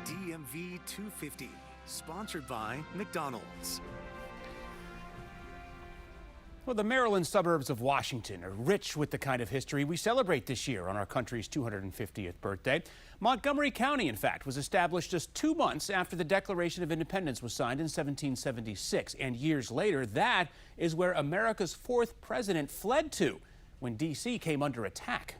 DMV 250, sponsored by McDonald's. Well, the Maryland suburbs of Washington are rich with the kind of history we celebrate this year on our country's 250th birthday. Montgomery County, in fact, was established just 2 months after the Declaration of Independence was signed in 1776. And years later, that is where America's fourth president fled to when D.C. came under attack.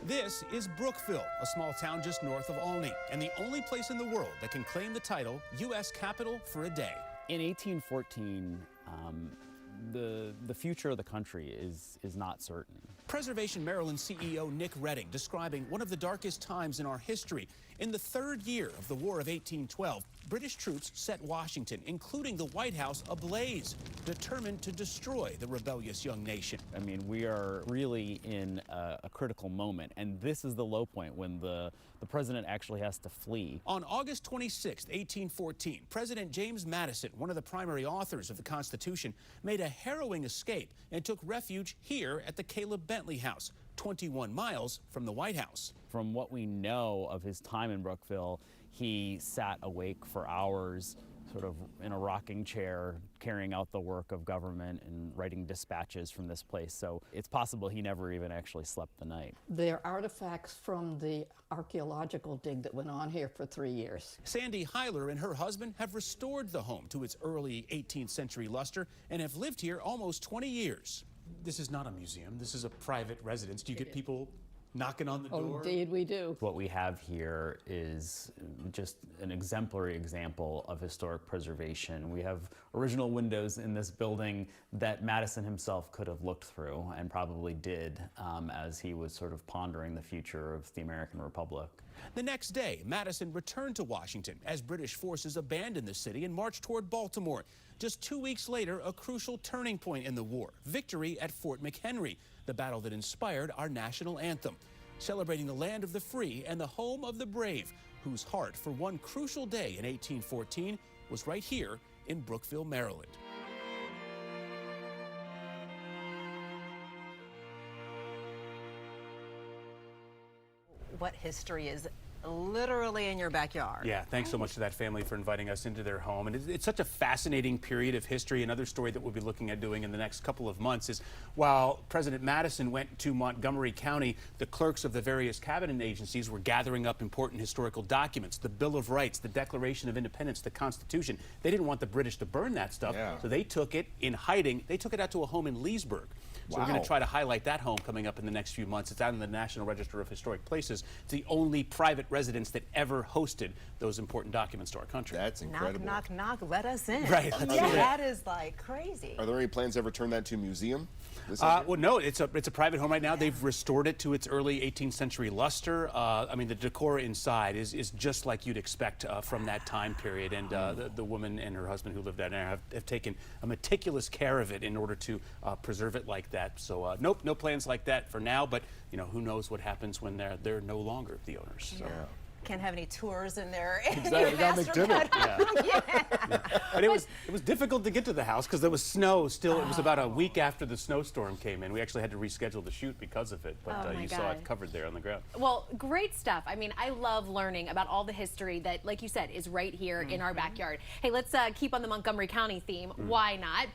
This is Brookeville, a small town just north of Olney, and the only place in the world that can claim the title U.S. Capital for a day. In 1814, the future of the country is not certain. Preservation Maryland CEO Nick Redding describing one of the darkest times in our history. In the third year of the War of 1812, British troops set Washington, including the White House, ablaze, determined to destroy the rebellious young nation. I mean, we are really in a critical moment, and this is the low point when the president actually has to flee. On August 26, 1814, President James Madison, one of the primary authors of the Constitution, made a harrowing escape and took refuge here at the Caleb Bentley House, 21 miles from the White House. From what we know of his time in Brookeville, he sat awake for hours, sort of in a rocking chair, carrying out the work of government and writing dispatches from this place. So it's possible he never even actually slept the night. They're artifacts from the archaeological dig that went on here for 3 years. Sandy Heiler and her husband have restored the home to its early 18th century luster and have lived here almost 20 years. This is not a museum. This is a private residence. Do you get people knocking on the door? Oh, indeed we do. What we have here is just an exemplary example of historic preservation. We have original windows in this building that Madison himself could have looked through, and probably did, as he was sort of pondering the future of the American Republic. The next day, Madison returned to Washington as British forces abandoned the city and marched toward Baltimore. Just 2 weeks later, a crucial turning point in the war, victory at Fort McHenry, the battle that inspired our national anthem, celebrating the land of the free and the home of the brave, whose heart for one crucial day in 1814 was right here in Brookeville, Maryland. What history is literally in your backyard. Yeah, thanks so much to that family for inviting us into their home. And it's such a fascinating period of history. Another story that we'll be looking at doing in the next couple of months is while President Madison went to Montgomery County, the clerks of the various cabinet agencies were gathering up important historical documents, the Bill of Rights, the Declaration of Independence, the Constitution. They didn't want the British to burn that stuff, so they took it in hiding. They took it out to a home in Leesburg. So we're going to try to highlight that home coming up in the next few months. It's out in the National Register of Historic Places. It's the only private residence that ever hosted those important documents to our country. That's incredible. Knock, knock, knock, let us in. Right. Yeah, that is like crazy. Are there any plans to ever turn that to a museum? Well, no, it's a private home right now. They've restored it to its early 18th century luster. I mean, the decor inside is just like you'd expect from that time period. And the woman and her husband who lived down there have taken a meticulous care of it in order to preserve it like that. So nope, no plans like that for now. But you know, who knows what happens when they're no longer the owners. So. Yeah. Can't have any tours in there. Exactly. But it was difficult to get to the house because there was snow still. It was about a week after the snowstorm came in. We actually had to reschedule the shoot because of it. But you saw it covered there on the ground. Well, great stuff. I mean, I love learning about all the history that, like you said, is right here in our backyard. Hey, let's keep on the Montgomery County theme. Why not?